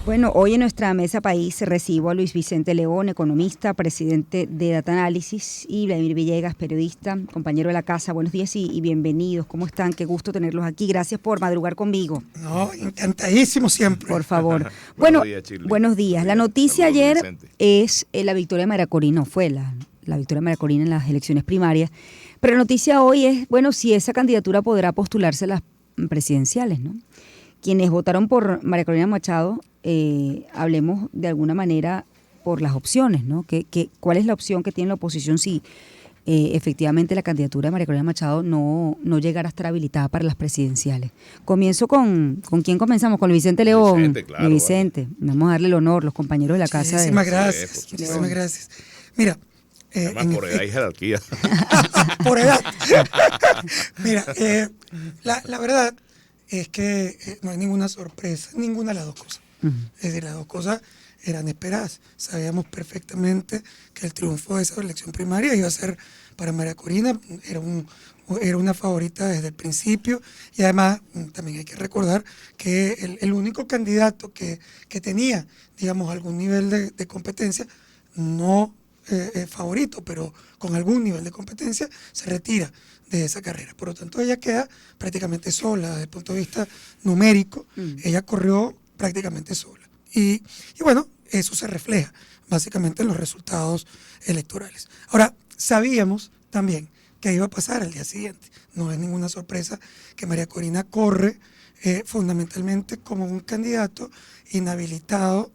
Bueno, hoy en nuestra mesa país recibo a Luis Vicente León, economista, presidente de Data Análisis, y Vladimir Villegas, periodista, compañero de la casa. Buenos días y bienvenidos. ¿Cómo están? Qué gusto tenerlos aquí. Gracias por madrugar conmigo. No, encantadísimo siempre. Por favor. Bueno, buenos días. La noticia ayer es la victoria de María Corina, fue la victoria de María Corina en las elecciones primarias. Pero la noticia hoy es, bueno, si esa candidatura podrá postularse a las presidenciales, ¿no? Quienes votaron por María Corina Machado, hablemos de alguna manera por las opciones, ¿no? ¿Cuál es la opción que tiene la oposición si efectivamente la candidatura de María Corina Machado no llegara a estar habilitada para las presidenciales? Comienzo ¿con quién comenzamos? Con Luis Vicente León. Vicente, claro, Luis Vicente, vamos a darle el honor, los compañeros de la casa. Muchísimas gracias, muchísimas gracias. Mira, además por edad y jerarquía. por edad. Mira, la verdad es que no hay ninguna sorpresa, ninguna de las dos cosas. Es decir, las dos cosas eran esperadas. Sabíamos perfectamente que el triunfo de esa elección primaria iba a ser para María Corina, era una favorita desde el principio, y además también hay que recordar que el único candidato que tenía, digamos, algún nivel de competencia, no favorito, pero con algún nivel de competencia, se retira de esa carrera. Por lo tanto, ella queda prácticamente sola desde el punto de vista numérico. Ella corrió prácticamente sola. Y bueno, eso se refleja básicamente en los resultados electorales. Ahora, sabíamos también que iba a pasar al día siguiente. No es ninguna sorpresa que María Corina corre fundamentalmente como un candidato inhabilitado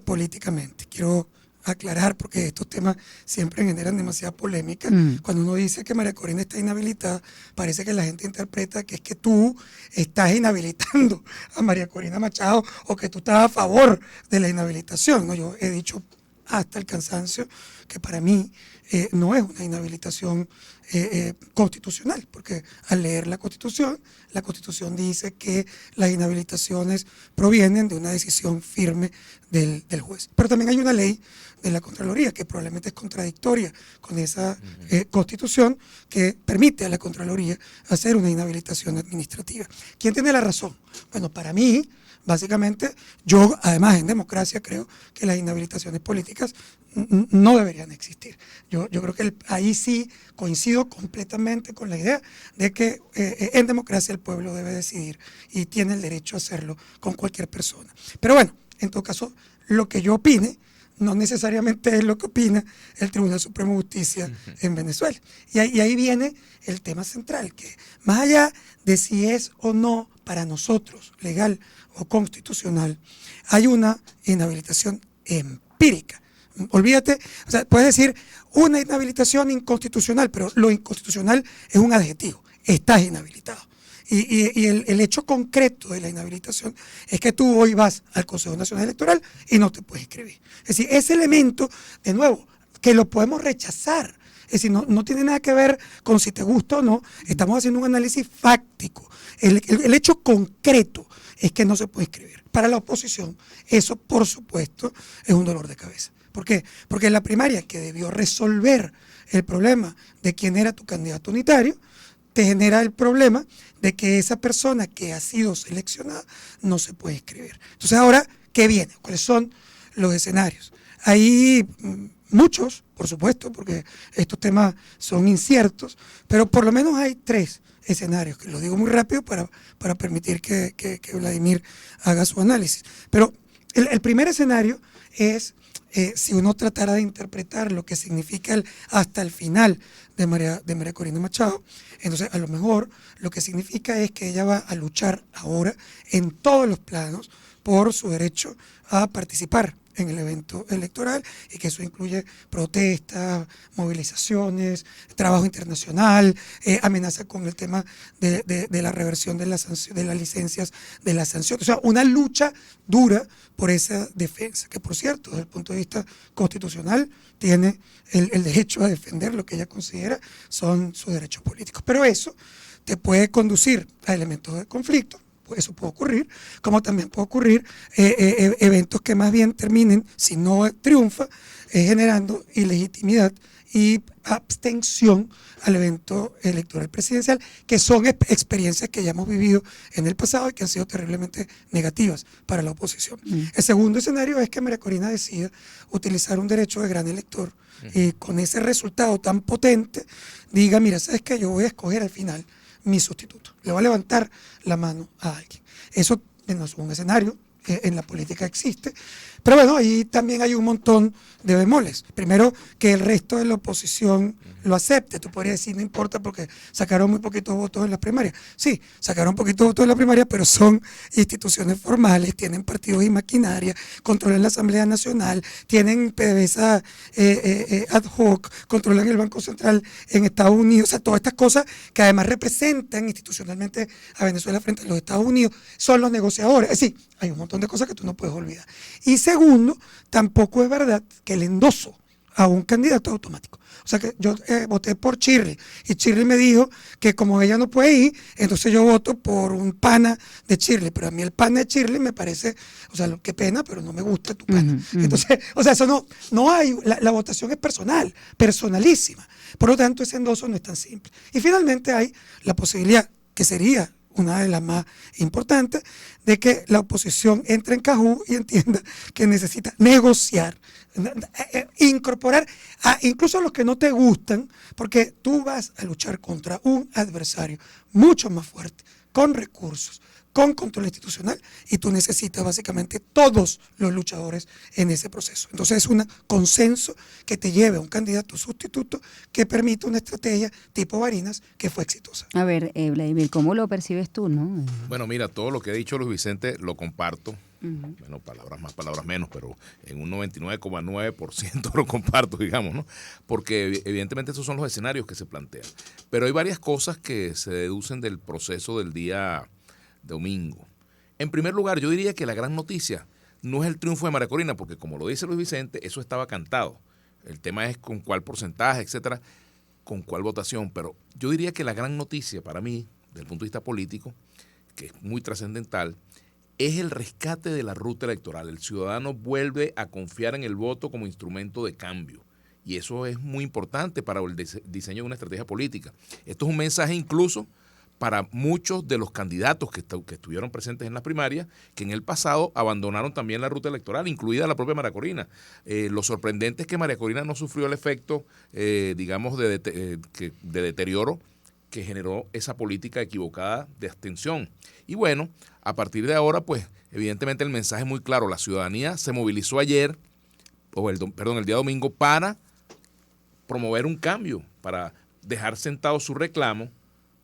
políticamente. Quiero aclarar, porque estos temas siempre generan demasiada polémica. Cuando uno dice que María Corina está inhabilitada, parece que la gente interpreta que es que tú estás inhabilitando a María Corina Machado o que tú estás a favor de la inhabilitación, ¿no? Yo he dicho hasta el cansancio que para mí no es una inhabilitación constitucional, porque al leer la Constitución dice que las inhabilitaciones provienen de una decisión firme del juez. Pero también hay una ley de la Contraloría que probablemente es contradictoria con esa Constitución, que permite a la Contraloría hacer una inhabilitación administrativa. ¿Quién tiene la razón? Bueno, para mí, básicamente, yo además en democracia creo que las inhabilitaciones políticas no deberían existir. Yo creo que ahí sí coincido completamente con la idea de que en democracia el pueblo debe decidir y tiene el derecho a hacerlo con cualquier persona. Pero bueno, en todo caso, lo que yo opine no necesariamente es lo que opina el Tribunal Supremo de Justicia en Venezuela. Y ahí viene el tema central, que más allá de si es o no para nosotros legal o constitucional, hay una inhabilitación empírica. Olvídate, o sea, puedes decir una inhabilitación inconstitucional, pero lo inconstitucional es un adjetivo, estás inhabilitado. Y el hecho concreto de la inhabilitación es que tú hoy vas al Consejo Nacional Electoral y no te puedes inscribir. Es decir, ese elemento, de nuevo, que lo podemos rechazar. Es decir, no tiene nada que ver con si te gusta o no. Estamos haciendo un análisis fáctico. El hecho concreto es que no se puede inscribir. Para la oposición, eso, por supuesto, es un dolor de cabeza. ¿Por qué? Porque la primaria que debió resolver el problema de quién era tu candidato unitario, te genera el problema de que esa persona que ha sido seleccionada no se puede inscribir. Entonces ahora, ¿qué viene? ¿Cuáles son los escenarios? Hay muchos, por supuesto, porque estos temas son inciertos, pero por lo menos hay 3 escenarios, que lo digo muy rápido para permitir que Vladimir haga su análisis. Pero el primer escenario es, si uno tratara de interpretar lo que significa hasta el final de María Corina Machado, entonces a lo mejor lo que significa es que ella va a luchar ahora en todos los planos por su derecho a participar en el evento electoral, y que eso incluye protestas, movilizaciones, trabajo internacional, amenaza con el tema de la reversión de las licencias, de las sanciones. O sea, una lucha dura por esa defensa, que por cierto, desde el punto de vista constitucional, tiene el derecho a defender lo que ella considera son sus derechos políticos. Pero eso te puede conducir a elementos de conflicto. Eso puede ocurrir, como también puede ocurrir eventos que más bien terminen, si no triunfa, generando ilegitimidad y abstención al evento electoral presidencial, que son experiencias que ya hemos vivido en el pasado y que han sido terriblemente negativas para la oposición. El segundo escenario es que María Corina decida utilizar un derecho de gran elector y con ese resultado tan potente diga, mira, ¿sabes qué? Yo voy a escoger al final mi sustituto. Le voy a levantar la mano a alguien. Eso no es un escenario, en la política existe, pero bueno, ahí también hay un montón de bemoles. Primero, que el resto de la oposición lo acepte. Tú podrías decir, no importa porque sacaron muy poquitos votos en las primarias. Sí, sacaron poquitos votos en las primarias, pero son instituciones formales, tienen partidos y maquinaria, controlan la Asamblea Nacional, tienen PDVSA ad hoc, controlan el Banco Central en Estados Unidos. O sea, todas estas cosas que además representan institucionalmente a Venezuela frente a los Estados Unidos, son los negociadores. Es decir, hay un montón de cosas que tú no puedes olvidar. Y segundo, tampoco es verdad que el endoso a un candidato es automático. O sea que yo voté por Chirri y Chirri me dijo que como ella no puede ir, entonces yo voto por un pana de Chirri, pero a mí el pana de Chirri me parece, o sea, qué pena, pero no me gusta tu pana. Entonces, o sea, eso no hay, la votación es personal, personalísima. Por lo tanto, ese endoso no es tan simple. Y finalmente hay la posibilidad, que sería una de las más importantes, de que la oposición entre en cajú y entienda que necesita negociar, incorporar incluso a los que no te gustan, porque tú vas a luchar contra un adversario mucho más fuerte, con recursos, con control institucional, y tú necesitas básicamente todos los luchadores en ese proceso. Entonces es un consenso que te lleve a un candidato sustituto que permite una estrategia tipo Barinas que fue exitosa. A ver, Vladimir, ¿cómo lo percibes tú, no? Bueno, mira, todo lo que ha dicho Luis Vicente lo comparto. Bueno, palabras más, palabras menos, pero en un 99,9% lo comparto, digamos, ¿no? Porque evidentemente esos son los escenarios que se plantean. Pero hay varias cosas que se deducen del proceso del día domingo. En primer lugar, yo diría que la gran noticia no es el triunfo de María Corina, porque como lo dice Luis Vicente, eso estaba cantado. El tema es con cuál porcentaje, etcétera, con cuál votación. Pero yo diría que la gran noticia para mí, desde el punto de vista político, que es muy trascendental, es el rescate de la ruta electoral. El ciudadano vuelve a confiar en el voto como instrumento de cambio. Y eso es muy importante para el diseño de una estrategia política. Esto es un mensaje incluso para muchos de los candidatos que estuvieron presentes en las primarias, que en el pasado abandonaron también la ruta electoral, incluida la propia María Corina. Lo sorprendente es que María Corina no sufrió el efecto, digamos, de deterioro que generó esa política equivocada de abstención. Y bueno, a partir de ahora, pues, evidentemente el mensaje es muy claro. La ciudadanía se movilizó ayer, el día domingo, para promover un cambio, para dejar sentado su reclamo,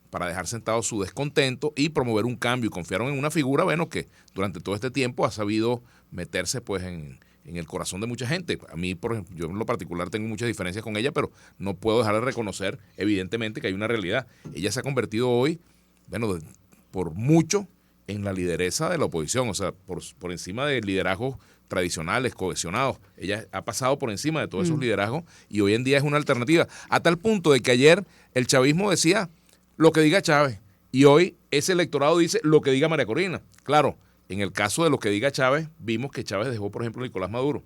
para dejar sentado su descontento y promover un cambio. Y confiaron en una figura, bueno, que durante todo este tiempo ha sabido meterse, pues, en el corazón de mucha gente. A mí, por ejemplo, yo en lo particular tengo muchas diferencias con ella, pero no puedo dejar de reconocer, evidentemente, que hay una realidad. Ella se ha convertido hoy, bueno, por mucho, en la lideresa de la oposición, o sea, por encima de liderazgos tradicionales, cohesionados. Ella ha pasado por encima de todos esos liderazgos y hoy en día es una alternativa. A tal punto de que ayer el chavismo decía lo que diga Chávez y hoy ese electorado dice lo que diga María Corina. Claro, en el caso de lo que diga Chávez, vimos que Chávez dejó, por ejemplo, a Nicolás Maduro.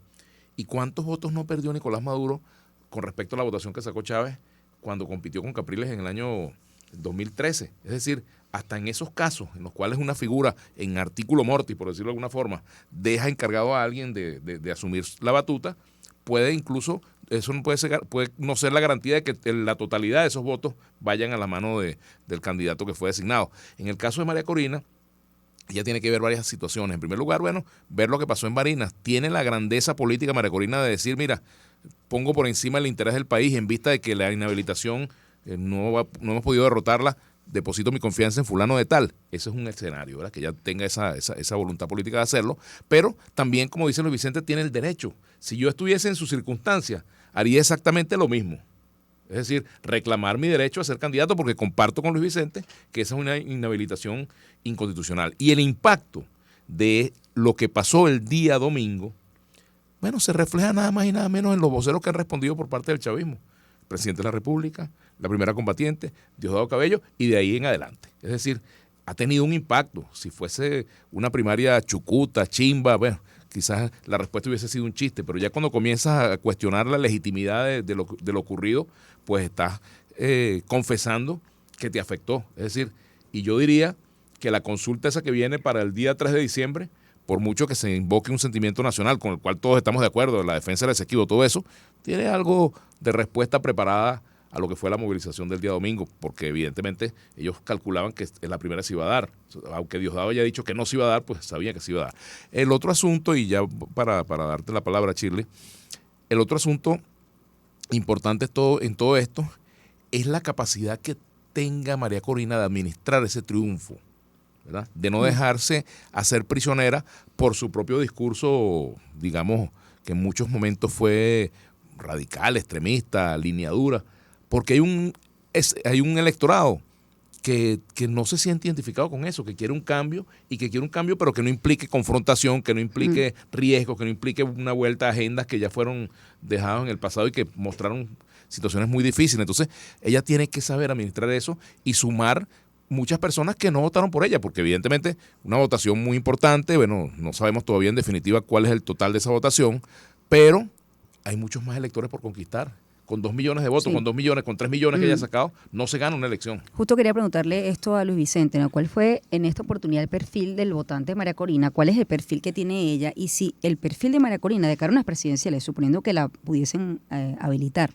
¿Y cuántos votos no perdió Nicolás Maduro con respecto a la votación que sacó Chávez cuando compitió con Capriles en el año 2013? Es decir, hasta en esos casos en los cuales una figura en artículo mortis, por decirlo de alguna forma, deja encargado a alguien de asumir la batuta, puede incluso, eso no puede no ser la garantía de que la totalidad de esos votos vayan a la mano del candidato que fue designado. En el caso de María Corina, ella tiene que ver varias situaciones. En primer lugar, bueno, ver lo que pasó en Barinas. Tiene la grandeza política María Corina de decir, mira, pongo por encima el interés del país en vista de que la inhabilitación no hemos podido derrotarla, deposito mi confianza en fulano de tal. Ese es un escenario, ¿verdad? Que ella tenga esa voluntad política de hacerlo, pero también, como dice Luis Vicente, tiene el derecho. Si yo estuviese en sus circunstancias, haría exactamente lo mismo. Es decir, reclamar mi derecho a ser candidato porque comparto con Luis Vicente que esa es una inhabilitación inconstitucional. Y el impacto de lo que pasó el día domingo, bueno, se refleja nada más y nada menos en los voceros que han respondido por parte del chavismo. El presidente de la República, la primera combatiente, Diosdado Cabello, y de ahí en adelante. Es decir, ha tenido un impacto. Si fuese una primaria chucuta, chimba, bueno, quizás la respuesta hubiese sido un chiste, pero ya cuando comienzas a cuestionar la legitimidad de lo ocurrido, pues estás confesando que te afectó. Es decir, y yo diría que la consulta esa que viene para el día 3 de diciembre, por mucho que se invoque un sentimiento nacional con el cual todos estamos de acuerdo, la defensa del Esequibo, todo eso, tiene algo de respuesta preparada a lo que fue la movilización del día domingo, porque evidentemente ellos calculaban que en la primera se iba a dar, aunque Diosdado haya dicho que no se iba a dar, pues sabía que se iba a dar. El otro asunto, y ya para darte la palabra, Shirley, el otro asunto importante en todo esto es la capacidad que tenga María Corina de administrar ese triunfo, ¿verdad? De no dejarse hacer prisionera por su propio discurso, digamos, que en muchos momentos fue radical, extremista, lineadura, porque hay un electorado que no se siente identificado con eso, que quiere un cambio y que quiere un cambio, pero que no implique confrontación, que no implique riesgo, que no implique una vuelta a agendas que ya fueron dejadas en el pasado y que mostraron situaciones muy difíciles. Entonces, ella tiene que saber administrar eso y sumar muchas personas que no votaron por ella, porque evidentemente una votación muy importante, bueno, no sabemos todavía en definitiva cuál es el total de esa votación, pero hay muchos más electores por conquistar. Con 2 millones de votos, con 2 millones, con 3 millones que haya sacado, no se gana una elección. Justo quería preguntarle esto a Luis Vicente, ¿no? ¿Cuál fue en esta oportunidad el perfil del votante de María Corina? ¿Cuál es el perfil que tiene ella? Y si el perfil de María Corina de cara a unas presidenciales, suponiendo que la pudiesen habilitar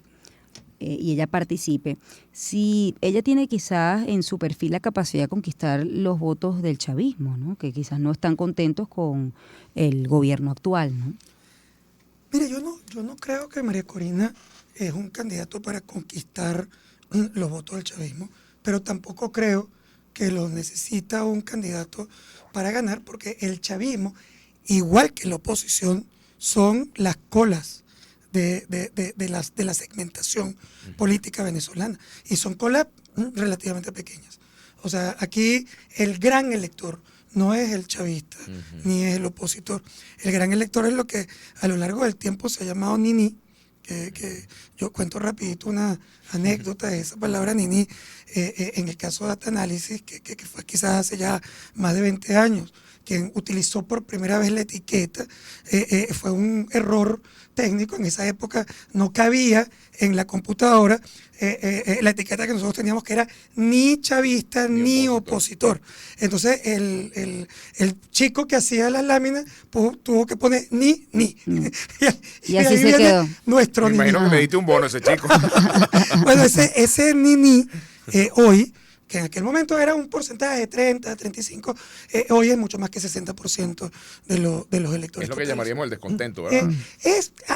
y ella participe, si ella tiene quizás en su perfil la capacidad de conquistar los votos del chavismo, ¿no? Que quizás no están contentos con el gobierno actual, ¿no? Mire, yo no creo que María Corina es un candidato para conquistar los votos del chavismo, pero tampoco creo que lo necesita un candidato para ganar, porque el chavismo, igual que la oposición, son las colas de la segmentación política venezolana, y son colas relativamente pequeñas. O sea, aquí el gran elector no es el chavista, ni es el opositor. El gran elector es lo que a lo largo del tiempo se ha llamado Nini, que yo cuento rapidito una anécdota de esa palabra Nini, en el caso de Data Análisis, que fue quizás hace ya más de 20 años, quien utilizó por primera vez la etiqueta, fue un error técnico. En esa época no cabía en la computadora la etiqueta que nosotros teníamos, que era ni chavista ni opositor. Entonces el chico que hacía las láminas tuvo que poner ni. Y así se quedó. Nuestro Me Nini. imagino que le diste un bono a ese chico. Bueno, ese Nini hoy, que en aquel momento era un porcentaje de 30, 35, hoy es mucho más que 60% de los electores. Es lo que totales. llamaríamos el descontento, ¿verdad?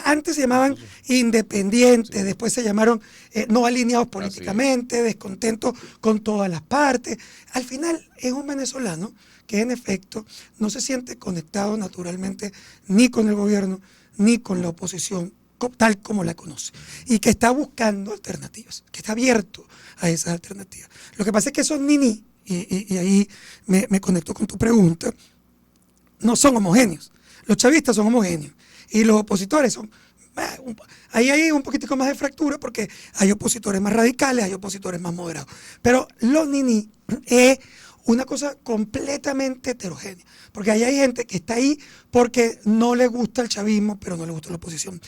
Antes se llamaban independientes, después se llamaron no alineados políticamente, descontentos con todas las partes. Al final es un venezolano que en efecto no se siente conectado naturalmente ni con el gobierno ni con la oposición tal como la conoce, y que está buscando alternativas, que está abierto a esas alternativas. Lo que pasa es que esos Nini, y ahí me conecto con tu pregunta, no son homogéneos. Los chavistas son homogéneos y los opositores son... Ahí hay un poquitico más de fractura, porque hay opositores más radicales, hay opositores más moderados. Pero los Nini es una cosa completamente heterogénea, porque ahí hay gente que está ahí porque no le gusta el chavismo, pero no le gusta la oposición,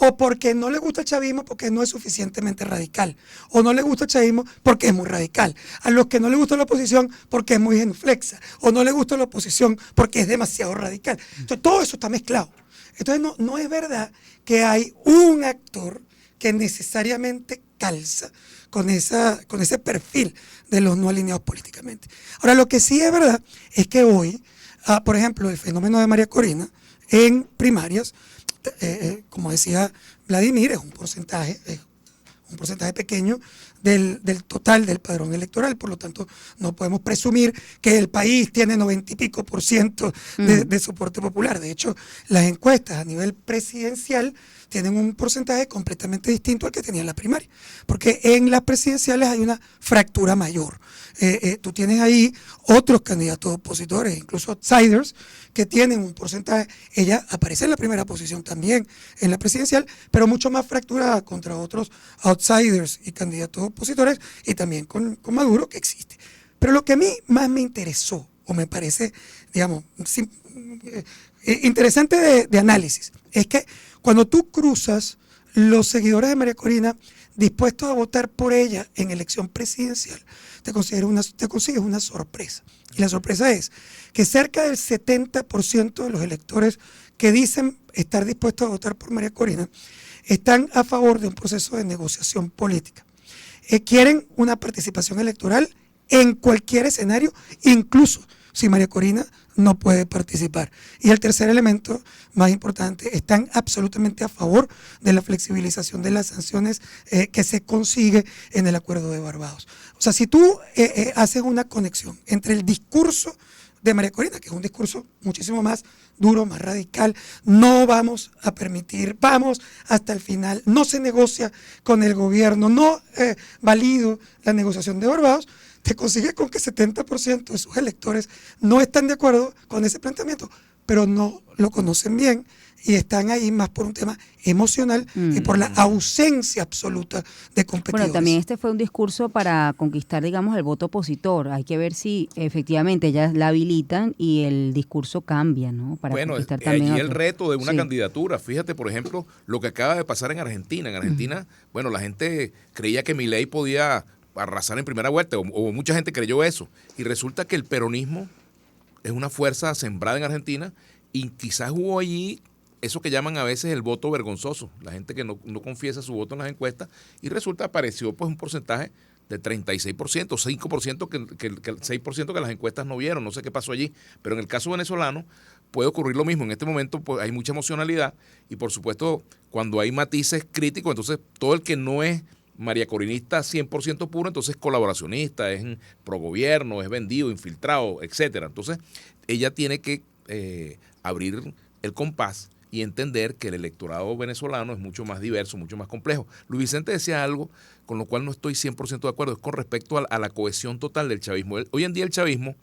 o porque no le gusta el chavismo porque no es suficientemente radical, o no le gusta el chavismo porque es muy radical, a los que no le gusta la oposición porque es muy genuflexa, o no le gusta la oposición porque es demasiado radical. Entonces todo eso está mezclado. Entonces no es verdad que hay un actor que necesariamente calza con ese perfil de los no alineados políticamente. Ahora, lo que sí es verdad es que hoy, por ejemplo, el fenómeno de María Corina en primarias, como decía Vladimir, es un porcentaje pequeño del total del padrón electoral. Por lo tanto, no podemos presumir que el país tiene 90 y pico % de soporte popular. De hecho, las encuestas a nivel presidencial tienen un porcentaje completamente distinto al que tenía en la primaria, porque en las presidenciales hay una fractura mayor. Tú tienes ahí otros candidatos opositores, incluso outsiders, que tienen un porcentaje. Ella aparece en la primera posición también en la presidencial, pero mucho más fracturada contra otros outsiders y candidatos opositores, y también con Maduro, que existe. Pero lo que a mí más me interesó, o me parece, digamos, interesante de análisis es que cuando tú cruzas los seguidores de María Corina dispuestos a votar por ella en elección presidencial, te consigues una sorpresa. Y la sorpresa es que cerca del 70% de los electores que dicen estar dispuestos a votar por María Corina están a favor de un proceso de negociación política. Quieren una participación electoral en cualquier escenario, incluso si María Corina no puede participar. Y el tercer elemento más importante, están absolutamente a favor de la flexibilización de las sanciones que se consigue en el Acuerdo de Barbados. O sea, si tú haces una conexión entre el discurso de María Corina, que es un discurso muchísimo más duro, más radical, no vamos a permitir, vamos hasta el final, no se negocia con el gobierno, no valido la negociación de Barbados, te consigue con que 70% de sus electores no están de acuerdo con ese planteamiento, pero no lo conocen bien y están ahí más por un tema emocional y por la ausencia absoluta de competidores. Bueno, también este fue un discurso para conquistar, digamos, el voto opositor. Hay que ver si efectivamente ellas la habilitan y el discurso cambia, ¿no? Para conquistar también allí el reto de una candidatura. Fíjate, por ejemplo, lo que acaba de pasar en Argentina. En Argentina, bueno, la gente creía que Milei podía arrasar en primera vuelta, o mucha gente creyó eso. Y resulta que el peronismo es una fuerza sembrada en Argentina y quizás hubo allí eso que llaman a veces el voto vergonzoso, la gente que no confiesa su voto en las encuestas, y resulta apareció pues un porcentaje de 36%, 5% que el 6% que las encuestas no vieron, no sé qué pasó allí, pero en el caso venezolano puede ocurrir lo mismo. En este momento pues hay mucha emocionalidad y por supuesto cuando hay matices críticos, entonces todo el que no es María Corinista 100% puro, entonces es colaboracionista, es pro gobierno, es vendido, infiltrado, etcétera. Entonces ella tiene que abrir el compás y entender que el electorado venezolano es mucho más diverso, mucho más complejo. Luis Vicente decía algo con lo cual no estoy 100% de acuerdo, es con respecto a la cohesión total del chavismo. Hoy en día el chavismo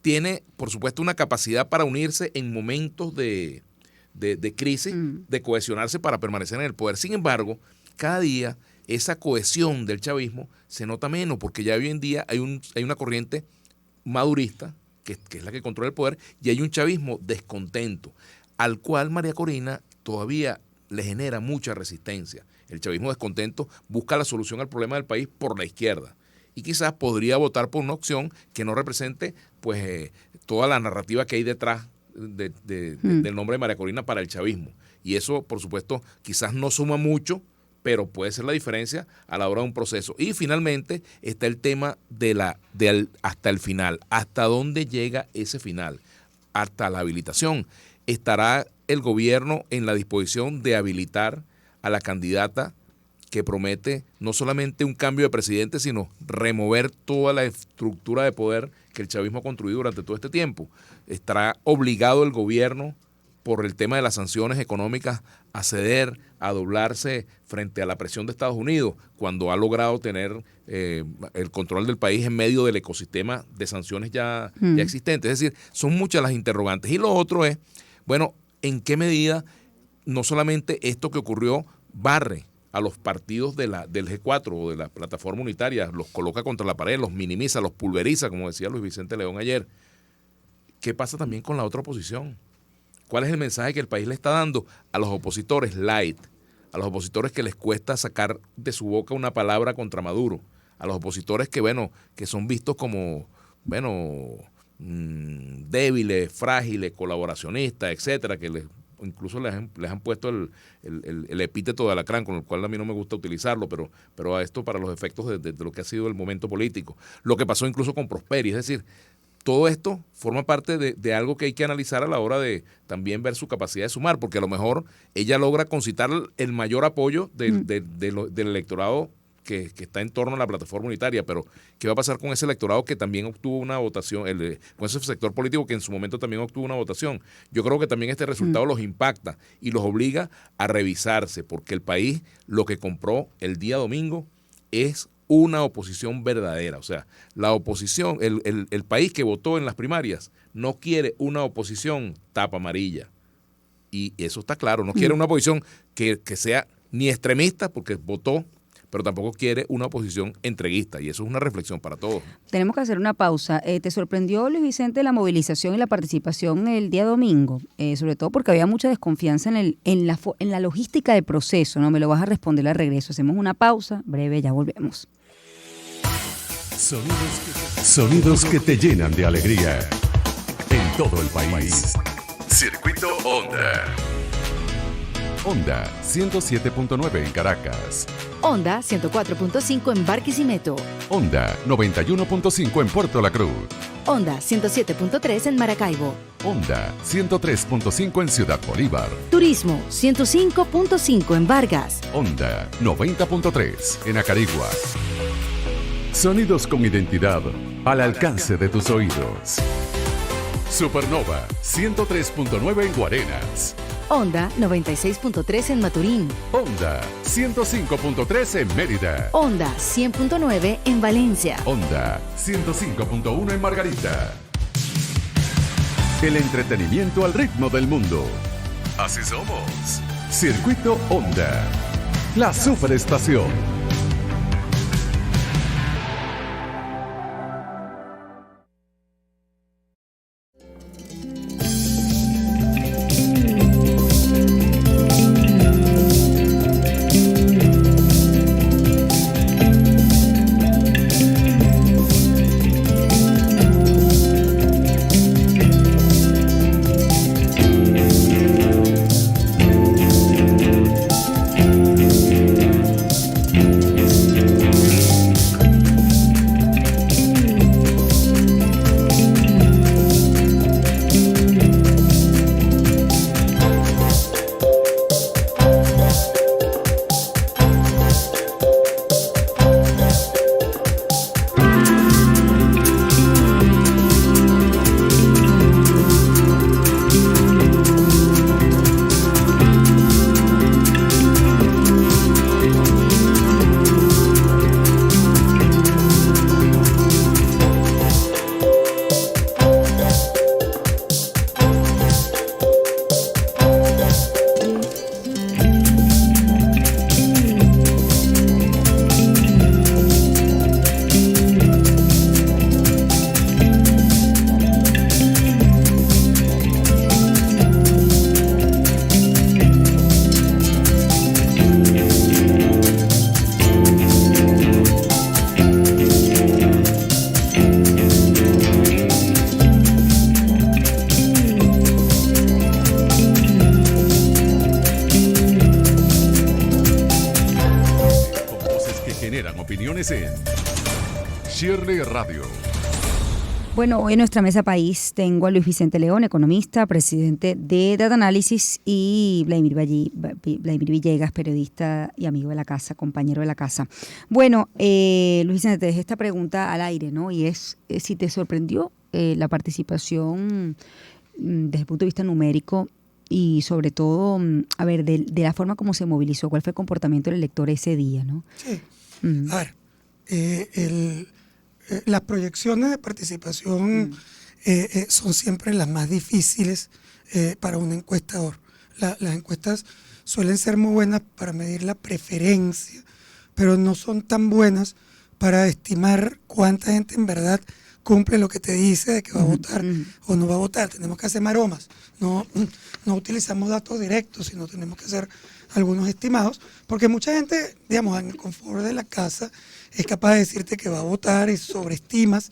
tiene, por supuesto, una capacidad para unirse en momentos de crisis, de cohesionarse para permanecer en el poder. Sin embargo, cada día esa cohesión del chavismo se nota menos, porque ya hoy en día hay una corriente madurista, que es la que controla el poder, y hay un chavismo descontento, al cual María Corina todavía le genera mucha resistencia. El chavismo descontento busca la solución al problema del país por la izquierda y quizás podría votar por una opción que no represente pues toda la narrativa que hay detrás del nombre de María Corina para el chavismo. Y eso, por supuesto, quizás no suma mucho, pero puede ser la diferencia a la hora de un proceso. Y finalmente está el tema hasta el final. ¿Hasta dónde llega ese final? Hasta la habilitación. ¿Estará el gobierno en la disposición de habilitar a la candidata que promete no solamente un cambio de presidente, sino remover toda la estructura de poder que el chavismo ha construido durante todo este tiempo? ¿Estará obligado el gobierno, por el tema de las sanciones económicas, a ceder, a doblarse frente a la presión de Estados Unidos, cuando ha logrado tener el control del país en medio del ecosistema de sanciones ya existentes? Es decir, son muchas las interrogantes. Y lo otro es, bueno, ¿en qué medida no solamente esto que ocurrió barre a los partidos del G4 o de la plataforma unitaria, los coloca contra la pared, los minimiza, los pulveriza, como decía Luis Vicente León ayer? ¿Qué pasa también con la otra oposición? ¿Cuál es el mensaje que el país le está dando a los opositores light, a los opositores que les cuesta sacar de su boca una palabra contra Maduro, a los opositores que son vistos como, débiles, frágiles, colaboracionistas, etcétera, que incluso les han puesto el epíteto de alacrán, con el cual a mí no me gusta utilizarlo, pero a esto para los efectos de lo que ha sido el momento político? Lo que pasó incluso con Prosperi, es decir, todo esto forma parte de algo que hay que analizar a la hora de también ver su capacidad de sumar, porque a lo mejor ella logra concitar el mayor apoyo del electorado que está en torno a la plataforma unitaria, pero ¿qué va a pasar con ese electorado que también obtuvo una votación, con ese sector político que en su momento también obtuvo una votación? Yo creo que también este resultado los impacta y los obliga a revisarse, porque el país lo que compró el día domingo es una oposición verdadera. O sea, la oposición, el país que votó en las primarias no quiere una oposición tapa amarilla. Y eso está claro, no quiere una oposición que sea ni extremista, porque votó pero tampoco quiere una oposición entreguista, y eso es una reflexión para todos. Tenemos que hacer una pausa. ¿Te sorprendió, Luis Vicente, la movilización y la participación el día domingo? Sobre todo porque había mucha desconfianza en la logística del proceso, ¿no? Me lo vas a responder al regreso. Hacemos una pausa breve, ya volvemos. Sonidos que te llenan de alegría en todo el país. Circuito Onda. Onda 107.9 en Caracas. Onda 104.5 en Barquisimeto. Onda 91.5 en Puerto La Cruz. Onda 107.3 en Maracaibo. Onda 103.5 en Ciudad Bolívar. Turismo 105.5 en Vargas. Onda 90.3 en Acarigua. Sonidos con identidad al alcance de tus oídos. Supernova 103.9 en Guarenas. Onda 96.3 en Maturín. Onda 105.3 en Mérida. Onda 100.9 en Valencia. Onda 105.1 en Margarita. El entretenimiento al ritmo del mundo. Así somos. Circuito Onda. La superestación. Shirley Radio. Bueno, hoy en nuestra mesa país tengo a Luis Vicente León, economista, presidente de Data Analysis, y Vladimir Villegas, periodista y amigo de la casa, compañero de la casa. Bueno, Luis Vicente, te dejé esta pregunta al aire, ¿no? Y es si te sorprendió la participación desde el punto de vista numérico y sobre todo, a ver, de la forma como se movilizó, cuál fue el comportamiento del elector ese día, ¿no? Sí. A ver, las proyecciones de participación son siempre las más difíciles para un encuestador. Las encuestas suelen ser muy buenas para medir la preferencia, pero no son tan buenas para estimar cuánta gente en verdad cumple lo que te dice de que va a votar o no va a votar. Tenemos que hacer maromas, no utilizamos datos directos, sino tenemos que hacer algunos estimados, porque mucha gente, digamos, en el confort de la casa es capaz de decirte que va a votar y sobreestimas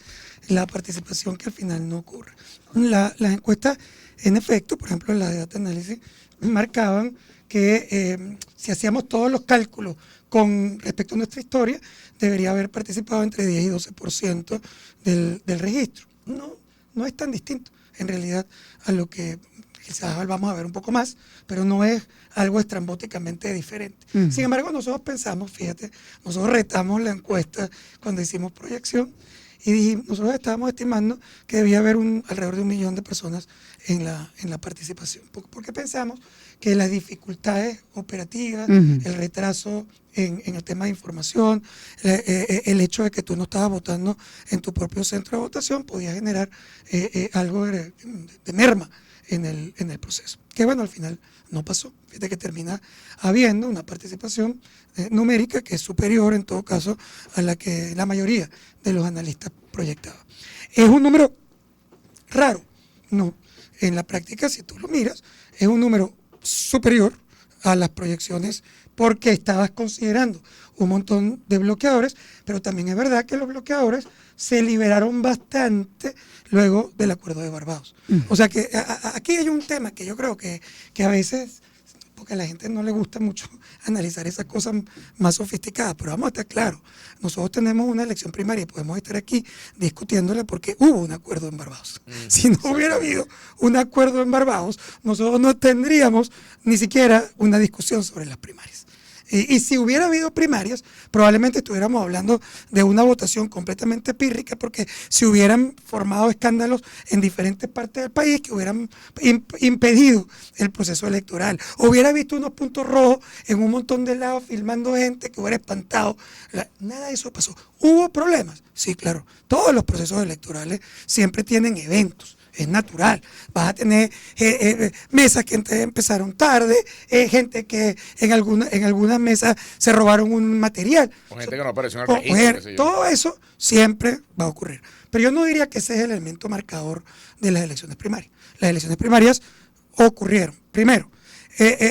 la participación que al final no ocurre. Las encuestas, en efecto, por ejemplo, las de Data Analysis, marcaban que si hacíamos todos los cálculos con respecto a nuestra historia, debería haber participado entre 10 y 12% del registro. No es tan distinto, en realidad, a lo que quizás vamos a ver un poco más, pero no es algo estrambóticamente diferente. Sin embargo, nosotros pensamos, fíjate, nosotros retamos la encuesta cuando hicimos proyección y nosotros estábamos estimando que debía haber alrededor de 1 millón de personas en la participación, porque pensamos que las dificultades operativas, el retraso en el tema de información, el hecho de que tú no estabas votando en tu propio centro de votación podía generar algo de merma en el proceso. Que bueno, al final no pasó. Fíjate que termina habiendo una participación numérica que es superior en todo caso a la que la mayoría de los analistas proyectaba. ¿Es un número raro? No. En la práctica, si tú lo miras, es un número superior a las proyecciones porque estabas considerando un montón de bloqueadores, pero también es verdad que los bloqueadores se liberaron bastante luego del acuerdo de Barbados. O sea que aquí hay un tema que yo creo que a veces, porque a la gente no le gusta mucho analizar esas cosas más sofisticadas, pero vamos a estar claros, nosotros tenemos una elección primaria y podemos estar aquí discutiéndola porque hubo un acuerdo en Barbados. Si no hubiera habido un acuerdo en Barbados, nosotros no tendríamos ni siquiera una discusión sobre las primarias. Y si hubiera habido primarias, probablemente estuviéramos hablando de una votación completamente pírrica, porque si hubieran formado escándalos en diferentes partes del país que hubieran impedido el proceso electoral, hubiera visto unos puntos rojos en un montón de lados filmando gente que hubiera espantado. Nada de eso pasó. ¿Hubo problemas? Sí, claro. Todos los procesos electorales siempre tienen eventos. Es natural. Vas a tener mesas que empezaron tarde, gente que en algunas mesas se robaron un material. O gente que no apareció en el registro. Todo eso siempre va a ocurrir. Pero yo no diría que ese es el elemento marcador de las elecciones primarias. Las elecciones primarias ocurrieron. Primero,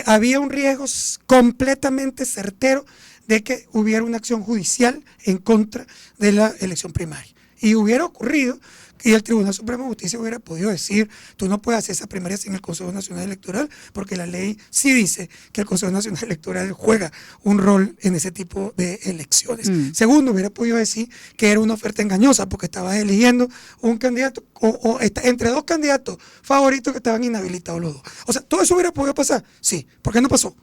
había un riesgo completamente certero de que hubiera una acción judicial en contra de la elección primaria. Y hubiera ocurrido y el Tribunal Supremo de Justicia hubiera podido decir, tú no puedes hacer esas primarias sin el Consejo Nacional Electoral, porque la ley sí dice que el Consejo Nacional Electoral juega un rol en ese tipo de elecciones. Segundo, hubiera podido decir que era una oferta engañosa, porque estabas eligiendo un candidato entre dos candidatos favoritos que estaban inhabilitados los dos. O sea, ¿todo eso hubiera podido pasar? Sí. ¿Por qué no pasó?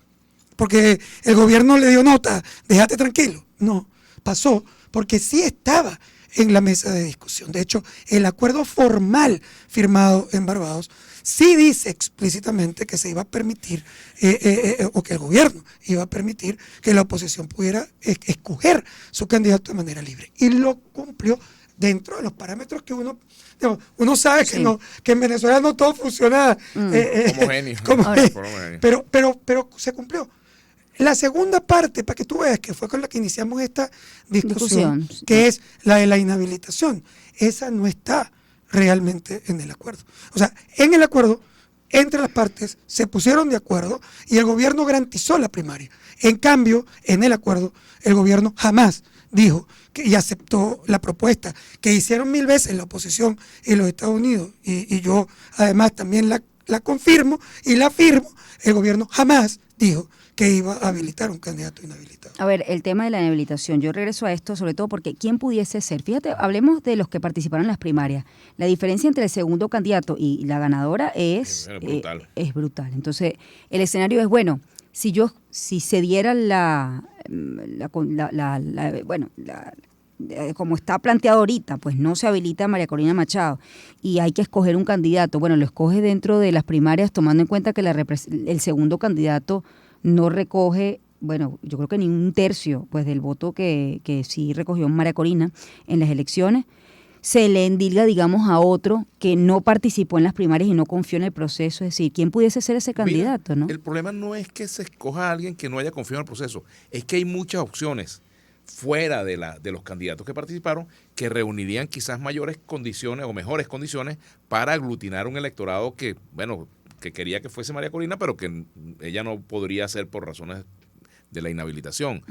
Porque el gobierno le dio nota, déjate tranquilo. No, pasó porque sí estaba en la mesa de discusión. De hecho, el acuerdo formal firmado en Barbados sí dice explícitamente que se iba a permitir, o que el gobierno iba a permitir que la oposición pudiera escoger su candidato de manera libre. Y lo cumplió dentro de los parámetros que uno sabe que, no, que en Venezuela no todo funciona homogéneo. Pero se cumplió. La segunda parte, para que tú veas que fue con la que iniciamos esta discusión, que es la de la inhabilitación, esa no está realmente en el acuerdo. O sea, en el acuerdo, entre las partes, se pusieron de acuerdo y el gobierno garantizó la primaria. En cambio, en el acuerdo, el gobierno jamás dijo y aceptó la propuesta que hicieron 1000 veces la oposición en los Estados Unidos, y yo además también la confirmo y la afirmo. El gobierno jamás dijo que iba a habilitar un candidato inhabilitado. A ver, el tema de la inhabilitación, yo regreso a esto sobre todo porque ¿quién pudiese ser? Fíjate, hablemos de los que participaron en las primarias. La diferencia entre el segundo candidato y la ganadora es brutal. Entonces, el escenario es, bueno, si se diera como está planteado ahorita, pues no se habilita a María Corina Machado y hay que escoger un candidato. Bueno, lo escoge dentro de las primarias tomando en cuenta que el segundo candidato no recoge, bueno, yo creo que ni un tercio pues del voto que sí recogió María Corina en las elecciones. Se le endilga, digamos, a otro que no participó en las primarias y no confió en el proceso. Es decir, ¿quién pudiese ser ese candidato? ¿No? El problema no es que se escoja a alguien que no haya confiado en el proceso, es que hay muchas opciones fuera de los candidatos que participaron que reunirían quizás mayores condiciones o mejores condiciones para aglutinar un electorado que, bueno, que quería que fuese María Corina, pero que ella no podría hacer por razones de la inhabilitación.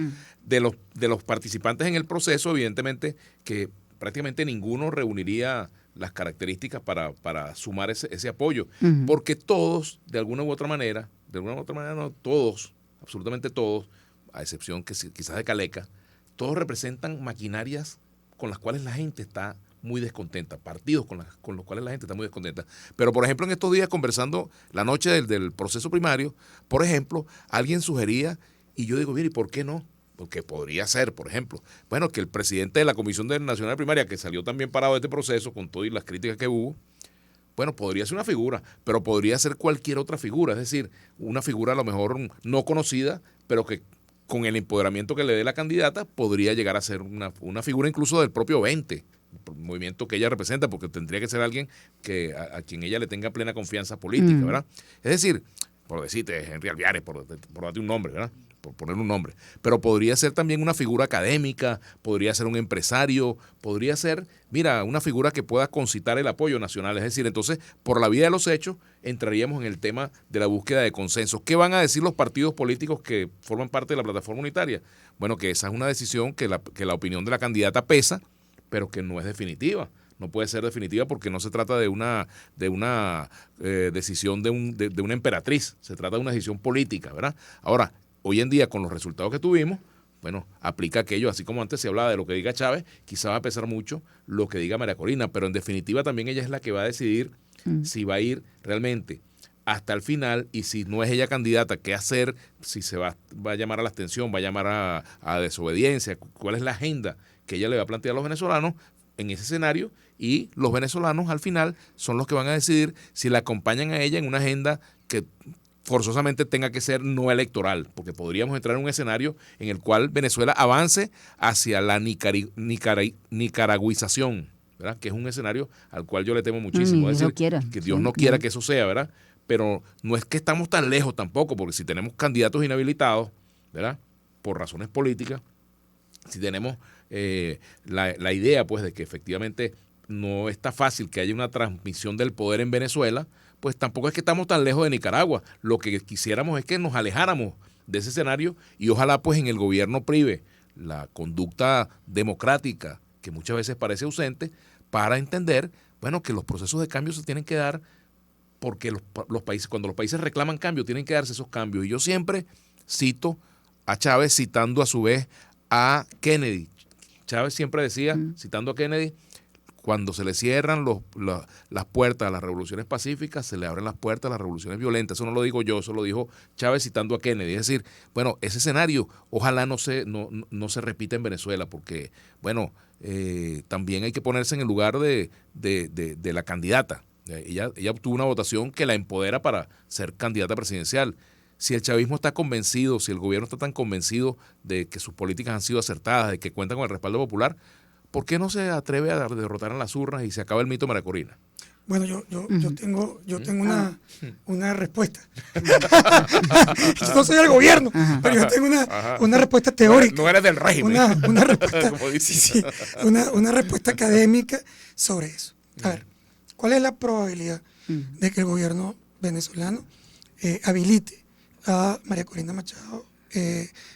De los participantes en el proceso, evidentemente que prácticamente ninguno reuniría las características para sumar ese apoyo, porque todos, de alguna u otra manera, no todos, absolutamente todos, a excepción que quizás de Caleca, todos representan maquinarias con las cuales la gente está muy descontenta, partidos con los cuales la gente está muy descontenta. Pero, por ejemplo, en estos días, conversando la noche del proceso primario, por ejemplo, alguien sugería, y yo digo, mire, ¿y por qué no? Porque podría ser, por ejemplo, bueno, que el presidente de la Comisión Nacional de Primaria, que salió también parado de este proceso con todas las críticas que hubo, bueno, podría ser una figura, pero podría ser cualquier otra figura, es decir, una figura a lo mejor no conocida, pero que con el empoderamiento que le dé la candidata podría llegar a ser una figura incluso del propio 20 movimiento que ella representa, porque tendría que ser alguien que a quien ella le tenga plena confianza política, ¿verdad? Es decir, por decirte, Henry Alviares, por darte un nombre, ¿verdad? Por poner un nombre. Pero podría ser también una figura académica, podría ser un empresario, podría ser, mira, una figura que pueda concitar el apoyo nacional. Es decir, entonces, por la vía de los hechos, entraríamos en el tema de la búsqueda de consensos. ¿Qué van a decir los partidos políticos que forman parte de la plataforma unitaria? Bueno, que esa es una decisión que la opinión de la candidata pesa, pero que no es definitiva. No puede ser definitiva porque no se trata de una decisión de una emperatriz, se trata de una decisión política, ¿verdad? Ahora, hoy en día, con los resultados que tuvimos, bueno, aplica aquello, así como antes se hablaba de lo que diga Chávez, quizá va a pesar mucho lo que diga María Corina, pero en definitiva también ella es la que va a decidir si va a ir realmente hasta el final, y si no es ella candidata, qué hacer, si se va a llamar a la abstención, va a llamar a desobediencia, cuál es la agenda que ella le va a plantear a los venezolanos en ese escenario, y los venezolanos al final son los que van a decidir si la acompañan a ella en una agenda que forzosamente tenga que ser no electoral, porque podríamos entrar en un escenario en el cual Venezuela avance hacia la nicaragüización, ¿verdad? Que es un escenario al cual yo le temo muchísimo. Es decir, que Dios no quiera que eso sea, ¿verdad? Pero no es que estamos tan lejos tampoco, porque si tenemos candidatos inhabilitados, ¿verdad? Por razones políticas, si tenemos la idea, pues, de que efectivamente no está fácil que haya una transmisión del poder en Venezuela, pues tampoco es que estamos tan lejos de Nicaragua. Lo que quisiéramos es que nos alejáramos de ese escenario, y ojalá pues en el gobierno prive la conducta democrática, que muchas veces parece ausente, para entender, bueno, que los procesos de cambio se tienen que dar, porque los países, cuando los países reclaman cambio, tienen que darse esos cambios. Y yo siempre cito a Chávez citando a su vez a Kennedy. Chávez siempre decía, citando a Kennedy, cuando se le cierran las puertas a las revoluciones pacíficas, se le abren las puertas a las revoluciones violentas. Eso no lo digo yo, eso lo dijo Chávez citando a Kennedy. Es decir, bueno, ese escenario ojalá no se repita en Venezuela, porque, bueno, también hay que ponerse en el lugar de la candidata. Ella obtuvo una votación que la empodera para ser candidata presidencial. Si el chavismo está convencido, si el gobierno está tan convencido de que sus políticas han sido acertadas, de que cuentan con el respaldo popular, ¿por qué no se atreve a derrotar en las urnas y se acaba el mito María Corina? Bueno, yo tengo una respuesta. Yo no soy del gobierno, pero yo tengo una respuesta teórica. No eres del régimen. Una respuesta, una respuesta académica sobre eso. A ver, ¿cuál es la probabilidad de que el gobierno venezolano habilite a María Corina Machado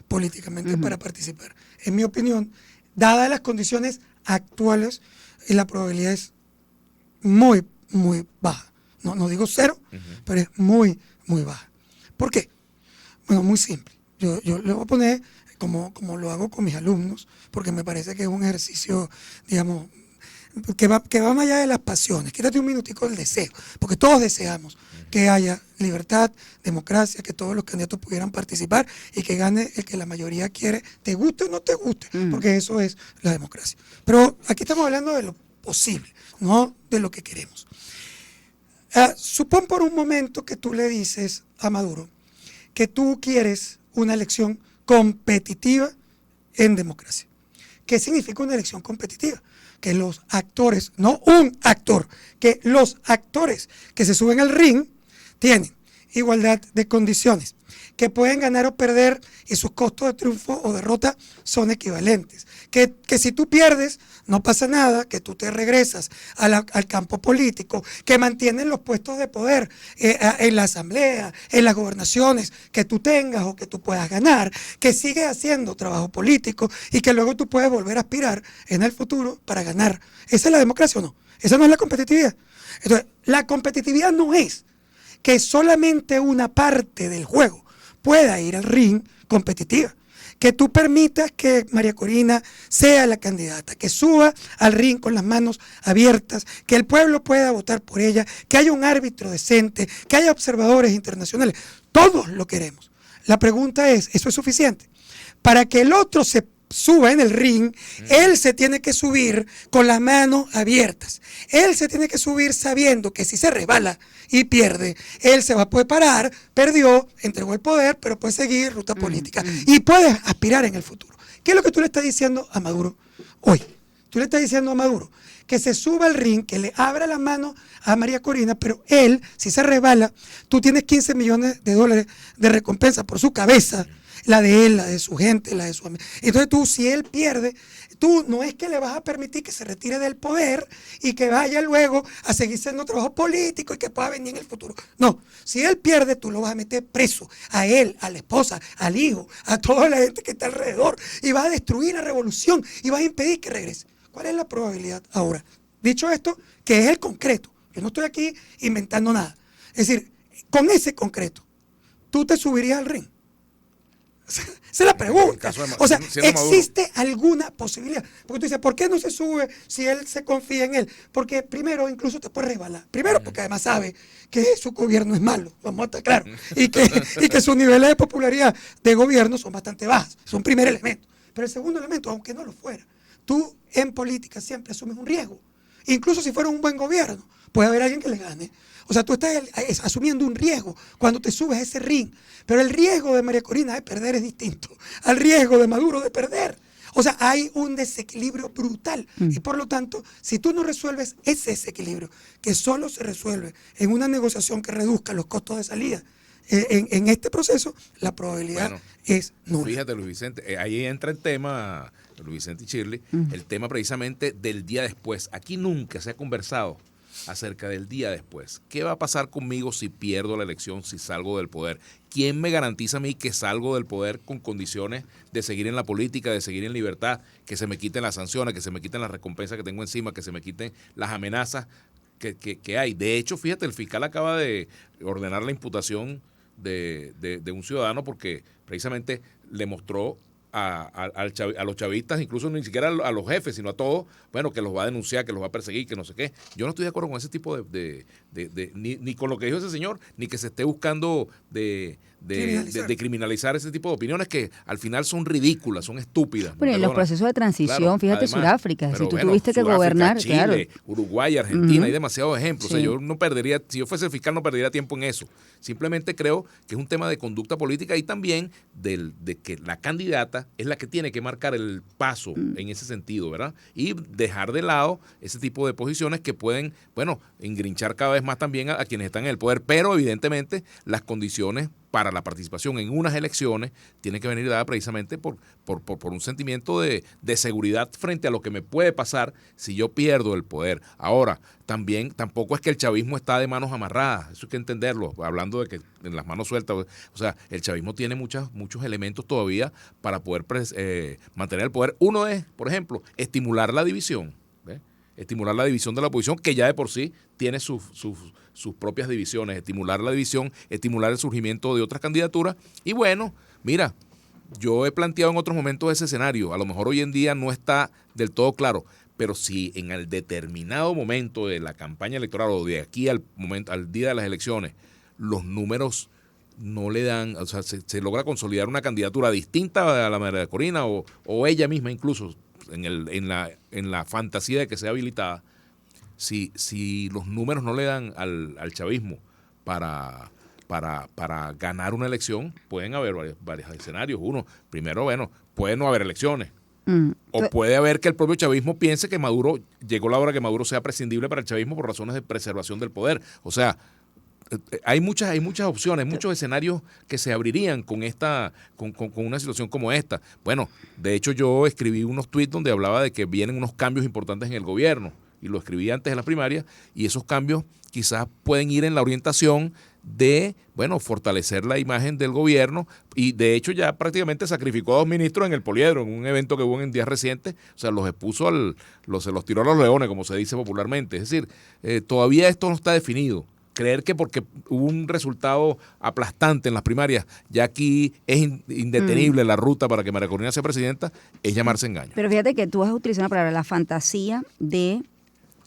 políticamente para participar? En mi opinión, dadas las condiciones actuales, la probabilidad es muy, muy baja. No digo cero, pero es muy, muy baja. ¿Por qué? Bueno, muy simple. Yo le voy a poner como lo hago con mis alumnos, porque me parece que es un ejercicio, digamos, que va más allá de las pasiones. Quítate un minutico del deseo, porque todos deseamos que haya libertad, democracia, que todos los candidatos pudieran participar y que gane el que la mayoría quiere, te guste o no te guste, porque eso es la democracia. Pero aquí estamos hablando de lo posible, no de lo que queremos. Supón por un momento que tú le dices a Maduro que tú quieres una elección competitiva en democracia. ¿Qué significa una elección competitiva? Que los actores, no un actor, que los actores que se suben al ring tienen igualdad de condiciones, que pueden ganar o perder y sus costos de triunfo o derrota son equivalentes, que si tú pierdes no pasa nada, que tú te regresas al campo político, que mantienen los puestos de poder en la asamblea, en las gobernaciones que tú tengas o que tú puedas ganar, que sigues haciendo trabajo político y que luego tú puedes volver a aspirar en el futuro para ganar. ¿Esa es la democracia o no? Esa no es la competitividad. Entonces, la competitividad no es que solamente una parte del juego pueda ir al ring competitiva. Que tú permitas que María Corina sea la candidata, que suba al ring con las manos abiertas, que el pueblo pueda votar por ella, que haya un árbitro decente, que haya observadores internacionales. Todos lo queremos. La pregunta es, ¿eso es suficiente? Para que el otro se suba en el ring, él se tiene que subir con las manos abiertas. Él se tiene que subir sabiendo que si se resbala y pierde, él se va a poder parar, perdió, entregó el poder, pero puede seguir ruta política y puede aspirar en el futuro. ¿Qué es lo que tú le estás diciendo a Maduro hoy? Tú le estás diciendo a Maduro que se suba al ring, que le abra la mano a María Corina, pero él, si se resbala, tú tienes $15 millones de recompensa por su cabeza, la de él, la de su gente, la de su amigo. Entonces tú, si él pierde, tú no es que le vas a permitir que se retire del poder y que vaya luego a seguir haciendo trabajo político y que pueda venir en el futuro. No, si él pierde, tú lo vas a meter preso, a él, a la esposa, al hijo, a toda la gente que está alrededor, y vas a destruir la revolución y vas a impedir que regrese. ¿Cuál es la probabilidad ahora? Dicho esto, que es el concreto. Yo no estoy aquí inventando nada. Es decir, con ese concreto, ¿tú te subirías al ring? Esa es la pregunta. O sea, ¿existe alguna posibilidad? Porque tú dices, ¿por qué no se sube si él se confía en él? Porque primero incluso te puede resbalar. Primero porque además sabe que su gobierno es malo, vamos a estar claros. Y que sus niveles de popularidad de gobierno son bastante bajos. Es un primer elemento. Pero el segundo elemento, aunque no lo fuera, tú en política siempre asumes un riesgo. Incluso si fuera un buen gobierno, puede haber alguien que le gane. O sea, tú estás asumiendo un riesgo cuando te subes a ese ring. Pero el riesgo de María Corina de perder es distinto al riesgo de Maduro de perder. O sea, hay un desequilibrio brutal. Y por lo tanto, si tú no resuelves ese desequilibrio, que solo se resuelve en una negociación que reduzca los costos de salida, en este proceso, la probabilidad es nula. Fíjate, Luis Vicente, ahí entra el tema, Luis Vicente y Shirley, el tema precisamente del día después. Aquí nunca se ha conversado acerca del día después. ¿Qué va a pasar conmigo si pierdo la elección, si salgo del poder? ¿Quién me garantiza a mí que salgo del poder con condiciones de seguir en la política, de seguir en libertad, que se me quiten las sanciones, que se me quiten las recompensas que tengo encima, que se me quiten las amenazas que hay? De hecho, fíjate, el fiscal acaba de ordenar la imputación de un ciudadano porque precisamente le mostró a los chavistas, incluso ni siquiera a los jefes, sino a todos, bueno, que los va a denunciar, que los va a perseguir, que no sé qué. Yo no estoy de acuerdo con ese tipo ni con lo que dijo ese señor, ni que se esté buscando de criminalizar ese tipo de opiniones que al final son ridículas, son estúpidas. Bueno, en los procesos de transición, claro, fíjate, además, Sudáfrica, si tú tuviste que gobernar, Chile, claro. Uruguay, Argentina, hay demasiados ejemplos. Sí. O sea, yo no perdería, si yo fuese fiscal, no perdería tiempo en eso. Simplemente creo que es un tema de conducta política y también de que la candidata es la que tiene que marcar el paso en ese sentido, ¿verdad? Y dejar de lado ese tipo de posiciones que pueden, bueno, engrinchar cada vez más también a quienes están en el poder, pero evidentemente las condiciones para la participación en unas elecciones tiene que venir dada precisamente por un sentimiento de seguridad frente a lo que me puede pasar si yo pierdo el poder. Ahora, tampoco es que el chavismo está de manos amarradas, eso hay que entenderlo, hablando de que en las manos sueltas, o sea, el chavismo tiene muchos elementos todavía para poder mantener el poder. Uno es, por ejemplo, estimular la división, estimular la división de la oposición, que ya de por sí tiene sus propias divisiones, estimular la división, estimular el surgimiento de otras candidaturas. Y bueno, mira, yo he planteado en otros momentos ese escenario, a lo mejor hoy en día no está del todo claro, pero si en el determinado momento de la campaña electoral o de aquí al día de las elecciones, los números no le dan, o sea, se logra consolidar una candidatura distinta a la María Corina o ella misma incluso, en la fantasía de que sea habilitada, si los números no le dan al chavismo para ganar una elección, pueden haber varios escenarios. Uno, primero, bueno, puede no haber elecciones. O puede haber que el propio chavismo piense que Maduro, llegó la hora que Maduro sea prescindible para el chavismo por razones de preservación del poder. O sea, hay muchas opciones, muchos escenarios que se abrirían con una situación como esta. Bueno, de hecho yo escribí unos tweets donde hablaba de que vienen unos cambios importantes en el gobierno y lo escribí antes de la primaria y esos cambios quizás pueden ir en la orientación de, bueno, fortalecer la imagen del gobierno y de hecho ya prácticamente sacrificó a 2 ministros en el Poliedro, en un evento que hubo en días recientes, o sea, los expuso se los tiró a los leones, como se dice popularmente. Es decir, todavía esto no está definido. Creer que porque hubo un resultado aplastante en las primarias, ya aquí es indetenible la ruta para que María Corina sea presidenta, es llamarse engaño. Pero fíjate que tú has utilizado una palabra, la fantasía de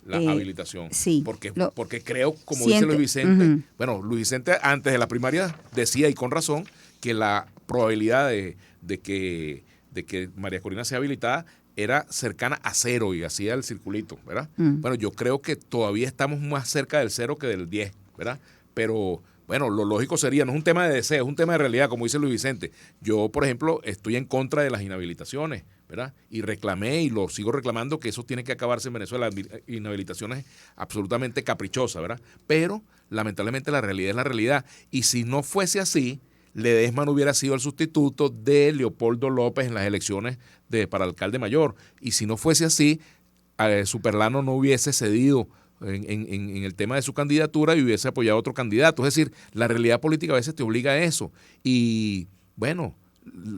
la habilitación. Sí. Porque creo, como dice Luis Vicente, bueno, Luis Vicente antes de la primaria decía, y con razón, que la probabilidad de que María Corina sea habilitada era cercana a 0 y hacía el circulito, ¿verdad? Bueno, yo creo que todavía estamos más cerca del 0 que del 10, ¿verdad? Pero, bueno, lo lógico sería, no es un tema de deseo, es un tema de realidad, como dice Luis Vicente. Yo, por ejemplo, estoy en contra de las inhabilitaciones, ¿verdad? Y reclamé y lo sigo reclamando que eso tiene que acabarse en Venezuela. Inhabilitación es absolutamente caprichosa, ¿verdad? Pero lamentablemente la realidad es la realidad. Y si no fuese así, Ledesma no hubiera sido el sustituto de Leopoldo López en las elecciones para alcalde mayor. Y si no fuese así, Superlano no hubiese cedido en el tema de su candidatura y hubiese apoyado a otro candidato. Es decir, la realidad política a veces te obliga a eso. Y bueno,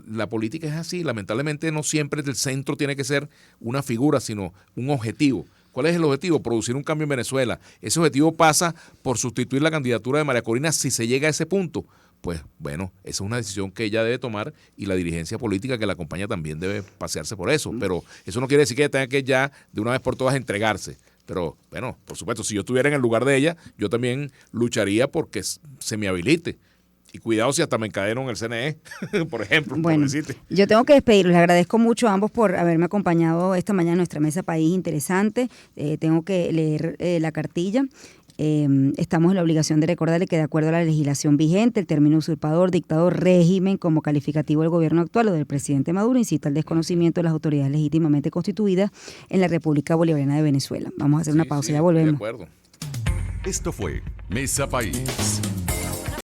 la política es así. Lamentablemente no siempre el centro tiene que ser una figura, sino un objetivo. ¿Cuál es el objetivo? Producir un cambio en Venezuela. Ese objetivo pasa por sustituir la candidatura de María Corina si se llega a ese punto. Pues bueno, esa es una decisión que ella debe tomar y la dirigencia política que la acompaña también debe pasearse por eso. Pero eso no quiere decir que ella tenga que ya de una vez por todas entregarse. Pero bueno, por supuesto, si yo estuviera en el lugar de ella, yo también lucharía porque se me habilite. Y cuidado si hasta me encadeno en el CNE, por ejemplo. Bueno, por decirte. Yo tengo que despedirlos. Les agradezco mucho a ambos por haberme acompañado esta mañana en nuestra mesa País Interesante. Tengo que leer la cartilla. Estamos en la obligación de recordarle que de acuerdo a la legislación vigente, el término usurpador, dictador, régimen como calificativo del gobierno actual o del presidente Maduro incita al desconocimiento de las autoridades legítimamente constituidas en la República Bolivariana de Venezuela. Vamos a hacer una pausa, ya volvemos. De acuerdo. Esto fue Mesa País.